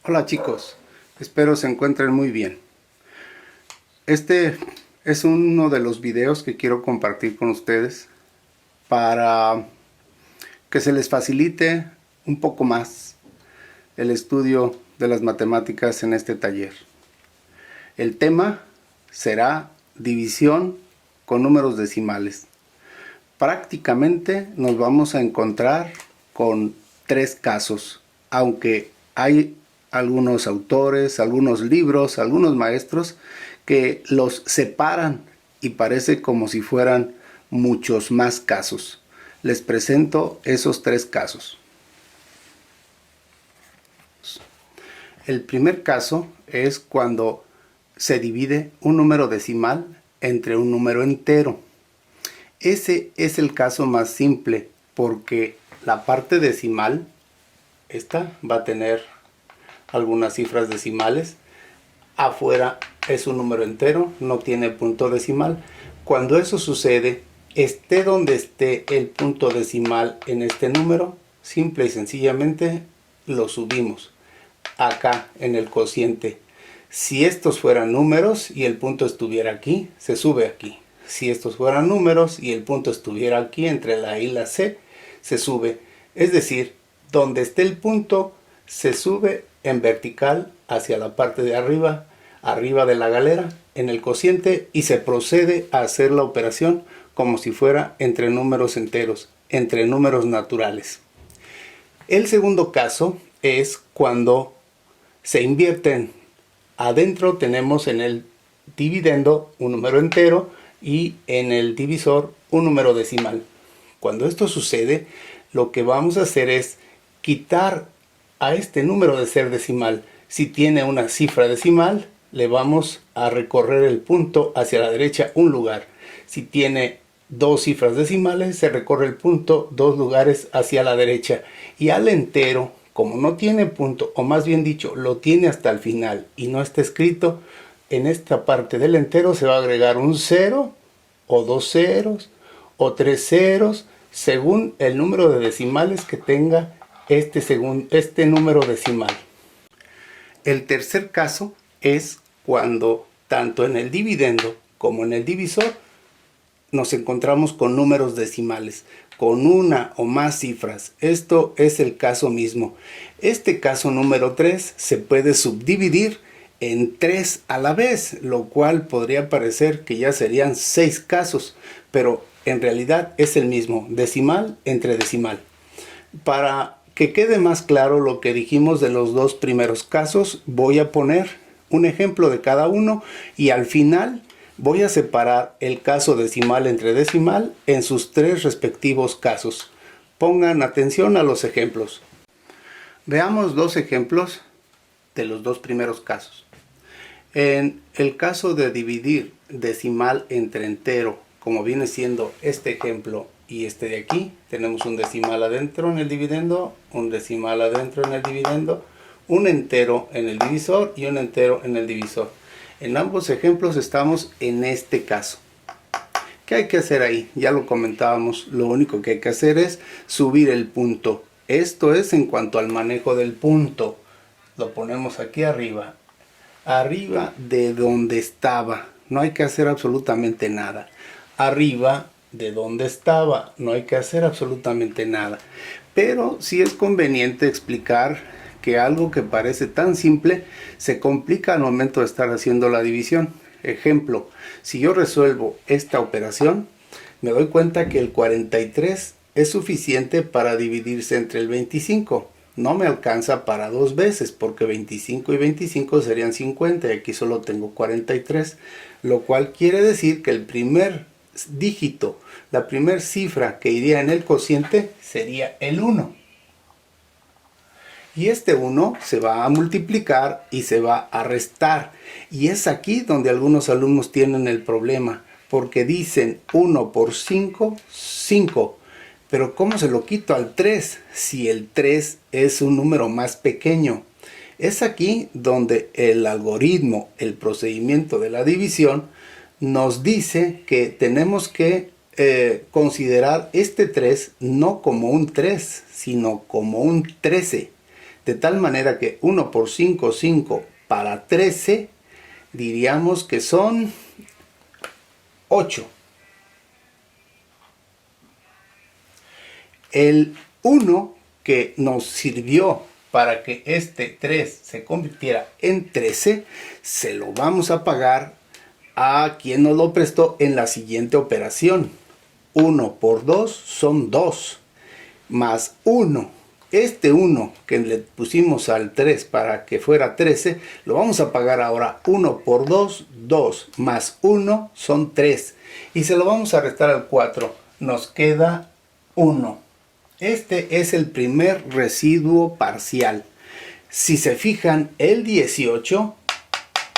Hola chicos, espero se encuentren muy bien. Este es uno de los videos que quiero compartir con ustedes para que se les facilite un poco más el estudio de las matemáticas en este taller. El tema será división con números decimales. Prácticamente nos vamos a encontrar con tres casos, aunque hay algunos autores, algunos libros, algunos maestros que los separan y parece como si fueran muchos más casos. Les presento esos tres casos. El primer caso es cuando se divide un número decimal entre un número entero. Ese es el caso más simple porque la parte decimal, esta va a tener algunas cifras decimales. Afuera es un número entero, no tiene punto decimal. Cuando eso sucede, esté donde esté el punto decimal en este número, simple y sencillamente lo subimos acá en el cociente. Si estos fueran números y el punto estuviera aquí, se sube aquí. Si estos fueran números y el punto estuviera aquí entre la I y la C, se sube. Es decir, donde esté el punto, se sube en vertical hacia la parte de arriba, arriba de la galera, en el cociente, y se procede a hacer la operación como si fuera entre números enteros, entre números naturales. El segundo caso es cuando se invierten. Adentro tenemos en el dividendo un número entero y en el divisor un número decimal. Cuando esto sucede, lo que vamos a hacer es quitar a este número de ser decimal. Si tiene una cifra decimal, le vamos a recorrer el punto hacia la derecha un lugar. Si tiene dos cifras decimales, se recorre el punto dos lugares hacia la derecha. Y al entero, como no tiene punto, o más bien dicho, lo tiene hasta el final y no está escrito, en esta parte del entero se va a agregar un 0 o dos ceros o tres ceros según el número de decimales que tenga este número decimal. El tercer caso es cuando tanto en el dividendo como en el divisor nos encontramos con números decimales, con una o más cifras. Esto es el caso mismo. Este caso número 3 se puede subdividir en 3 a la vez, lo cual podría parecer que ya serían 6 casos, pero en realidad es el mismo, decimal entre decimal. Para que quede más claro lo que dijimos de los dos primeros casos, voy a poner un ejemplo de cada uno y al final voy a separar el caso decimal entre decimal en sus tres respectivos casos. Pongan atención a los ejemplos. Veamos dos ejemplos de los dos primeros casos. En el caso de dividir decimal entre entero, como viene siendo este ejemplo y este de aquí, tenemos un decimal adentro en el dividendo, un decimal adentro en el dividendo, un entero en el divisor y un entero en el divisor. En ambos ejemplos estamos en este caso. ¿Qué hay que hacer ahí? Ya lo comentábamos, lo único que hay que hacer es subir el punto. Esto es en cuanto al manejo del punto. Lo ponemos aquí arriba. Arriba de donde estaba. No hay que hacer absolutamente nada. Arriba de donde estaba. No hay que hacer absolutamente nada. Pero sí es conveniente explicar que algo que parece tan simple se complica al momento de estar haciendo la división. Ejemplo, si yo resuelvo esta operación, me doy cuenta que el 43 es suficiente para dividirse entre el 25. No me alcanza para dos veces porque 25 y 25 serían 50 y aquí solo tengo 43, lo cual quiere decir que el primer dígito, la primera cifra que iría en el cociente sería el 1. Y este 1 se va a multiplicar y se va a restar. Y es aquí donde algunos alumnos tienen el problema, porque dicen 1 por 5, 5. Pero ¿cómo se lo quito al 3 si el 3 es un número más pequeño? Es aquí donde el algoritmo, el procedimiento de la división, nos dice que tenemos que considerar este 3 no como un 3, sino como un 13. De tal manera que 1 por 5, 5 para 13, diríamos que son 8. El 1 que nos sirvió para que este 3 se convirtiera en 13, se lo vamos a pagar a quien nos lo prestó en la siguiente operación. 1 por 2 son 2, más 1. Este 1 que le pusimos al 3 para que fuera 13, lo vamos a pagar ahora. 1 por 2, 2, más 1 son 3. Y se lo vamos a restar al 4. Nos queda 1. Este es el primer residuo parcial. Si se fijan, el 18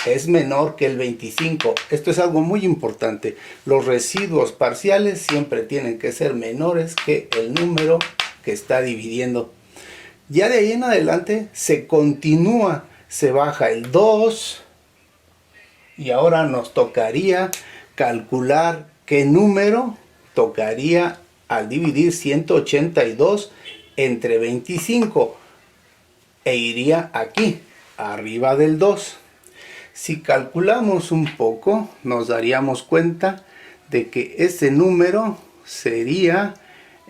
es menor que el 25. Esto es algo muy importante. Los residuos parciales siempre tienen que ser menores que el número que está dividiendo. Ya de ahí en adelante se continúa, se baja el 2 y ahora nos tocaría calcular qué número tocaría al dividir 182 entre 25 e iría aquí, arriba del 2. Si calculamos un poco, nos daríamos cuenta de que ese número sería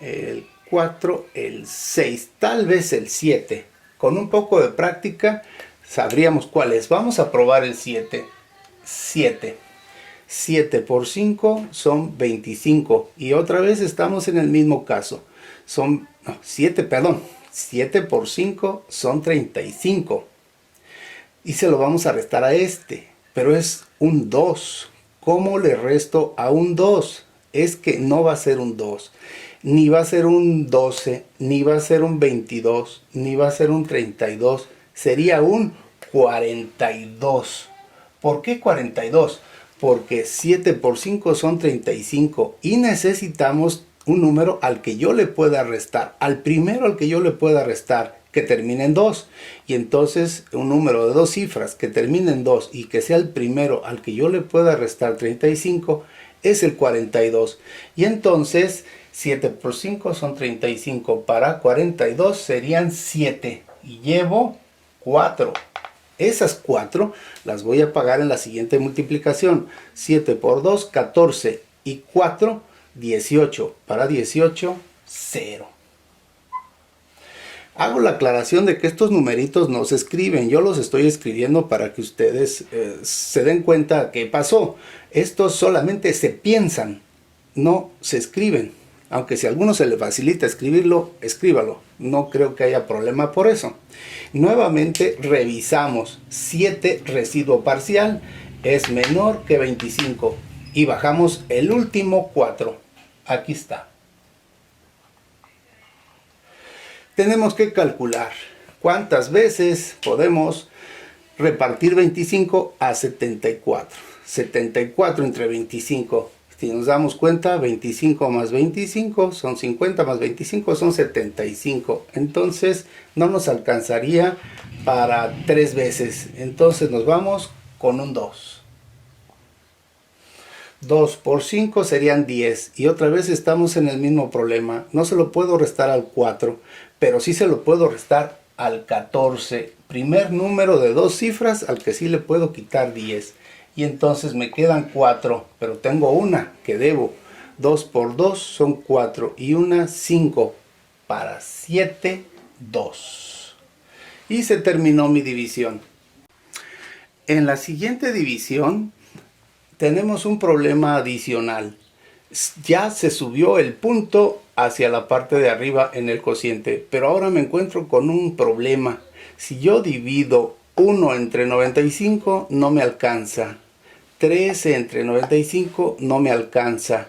el 4, el 6, tal vez el 7. Con un poco de práctica sabríamos cuál es. Vamos a probar el 7. 7 por 5 son 25. Y otra vez estamos en el mismo caso. 7 por 5 son 35. Y se lo vamos a restar a este. Pero es un 2. ¿Cómo le resto a un 2? Es que no va a ser un 2. Ni va a ser un 12, ni va a ser un 22, ni va a ser un 32. Sería un 42. ¿Por qué 42? Porque 7 por 5 son 35 y necesitamos un número al que yo le pueda restar, al primero al que yo le pueda restar, que termine en 2. Y entonces un número de dos cifras que termine en 2 y que sea el primero al que yo le pueda restar 35 es el 42. Y entonces 7 por 5 son 35, para 42 serían 7 y llevo 4. Esas 4 las voy a pagar en la siguiente multiplicación. 7 por 2, 14 y 4, 18. Para 18, 0. Hago la aclaración de que estos numeritos no se escriben. Yo los estoy escribiendo para que ustedes se den cuenta qué pasó. Estos solamente se piensan, no se escriben. Aunque si a alguno se le facilita escribirlo, escríbalo. No creo que haya problema por eso. Nuevamente revisamos. 7 residuo parcial es menor que 25. Y bajamos el último 4. Aquí está. Tenemos que calcular cuántas veces podemos repartir 25 a 74. 74 entre 25. Si nos damos cuenta, 25 más 25 son 50, más 25 son 75. Entonces no nos alcanzaría para 3 veces. Entonces nos vamos con un 2. 2 por 5 serían 10. Y otra vez estamos en el mismo problema. No se lo puedo restar al 4, pero sí se lo puedo restar al 14. Primer número de dos cifras al que sí le puedo quitar 10. Y entonces me quedan 4, pero tengo una que debo. 2 por 2 son 4 y una 5. Para 7, 2. Y se terminó mi división. En la siguiente división tenemos un problema adicional. Ya se subió el punto hacia la parte de arriba en el cociente, pero ahora me encuentro con un problema. Si yo divido 1 entre 95 no me alcanza. 13 entre 95 no me alcanza.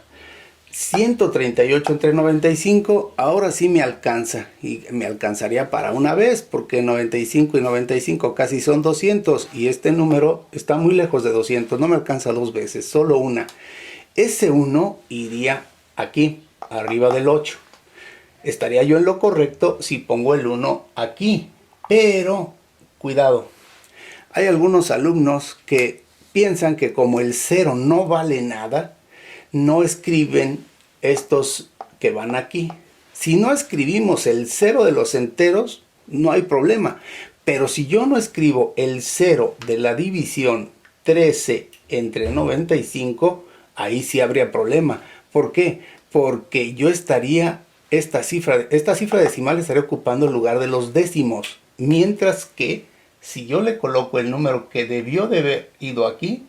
138 entre 95 ahora sí me alcanza. Y me alcanzaría para una vez, porque 95 y 95 casi son 200. Y este número está muy lejos de 200. No me alcanza 2 veces, solo una. Ese 1 iría aquí, arriba del 8. Estaría yo en lo correcto si pongo el 1 aquí. Pero, cuidado. Hay algunos alumnos que piensan que como el 0 no vale nada, no escriben estos que van aquí. Si no escribimos el 0 de los enteros, no hay problema. Pero si yo no escribo el 0 de la división 13 entre 95, ahí sí habría problema. ¿Por qué? Porque yo estaría, esta cifra decimal estaría ocupando el lugar de los décimos. Mientras que si yo le coloco el número que debió de haber ido aquí,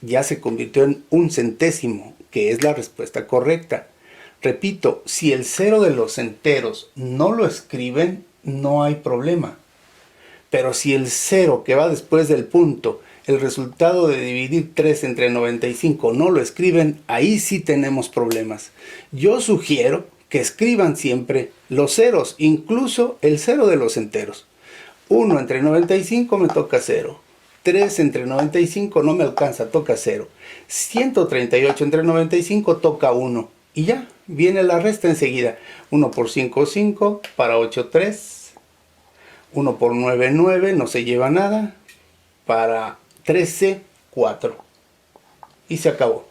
ya se convirtió en un centésimo, que es la respuesta correcta. Repito, si el 0 de los enteros no lo escriben, no hay problema. Pero si el 0 que va después del punto, el resultado de dividir 3 entre 95 no lo escriben, ahí sí tenemos problemas. Yo sugiero que escriban siempre los ceros, incluso el 0 de los enteros. 1 entre 95 me toca 0. 3 entre 95 no me alcanza, toca 0. 138 entre 95 toca 1. Y ya, viene la resta enseguida. 1 por 5, 5, para 8, 3. 1 por 9, 9, no se lleva nada. Para 13, 4. Y se acabó.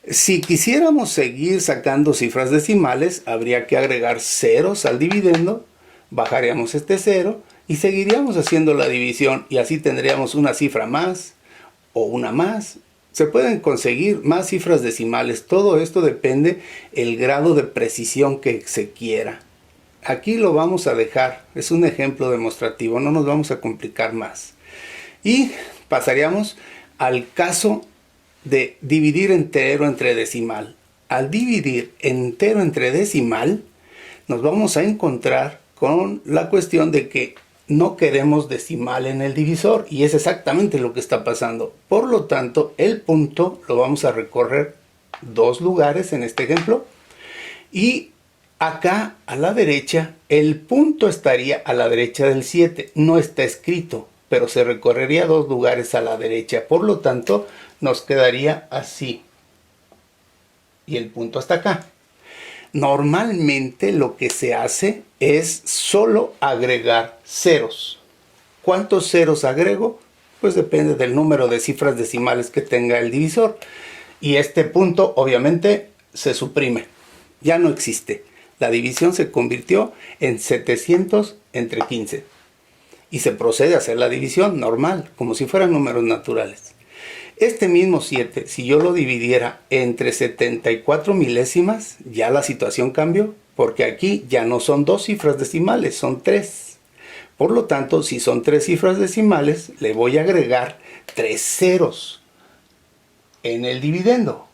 Si quisiéramos seguir sacando cifras decimales, habría que agregar ceros al dividendo, bajaríamos este 0 y seguiríamos haciendo la división y así tendríamos una cifra más o una más. Se pueden conseguir más cifras decimales. Todo esto depende del grado de precisión que se quiera. Aquí lo vamos a dejar. Es un ejemplo demostrativo. No nos vamos a complicar más. Y pasaríamos al caso de dividir entero entre decimal. Al dividir entero entre decimal, nos vamos a encontrar con la cuestión de que no queremos decimal en el divisor, y es exactamente lo que está pasando. Por lo tanto, el punto lo vamos a recorrer 2 lugares en este ejemplo, y acá a la derecha, el punto estaría a la derecha del 7, no está escrito, pero se recorrería 2 lugares a la derecha, por lo tanto nos quedaría así, y el punto está acá. Normalmente lo que se hace es solo agregar ceros. ¿Cuántos ceros agrego? Pues depende del número de cifras decimales que tenga el divisor. Y este punto obviamente se suprime. Ya no existe. La división se convirtió en 700 entre 15. Y se procede a hacer la división normal, como si fueran números naturales. Este mismo 7, si yo lo dividiera entre 74 milésimas, ya la situación cambió, porque aquí ya no son 2 cifras decimales, son 3. Por lo tanto, si son 3 cifras decimales, le voy a agregar 3 ceros en el dividendo.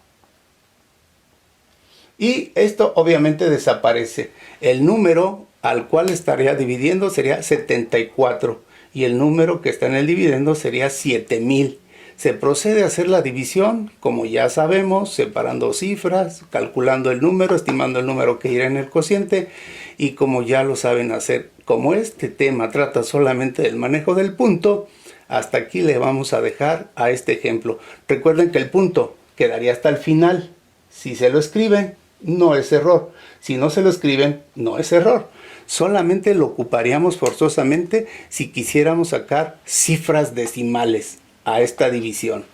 Y esto obviamente desaparece. El número al cual estaría dividiendo sería 74 y el número que está en el dividendo sería 7000. Se procede a hacer la división, como ya sabemos, separando cifras, calculando el número, estimando el número que irá en el cociente, y como ya lo saben hacer, como este tema trata solamente del manejo del punto, hasta aquí le vamos a dejar a este ejemplo. Recuerden que el punto quedaría hasta el final. Si se lo escriben, no es error. Si no se lo escriben, no es error. Solamente lo ocuparíamos forzosamente si quisiéramos sacar cifras decimales a esta división.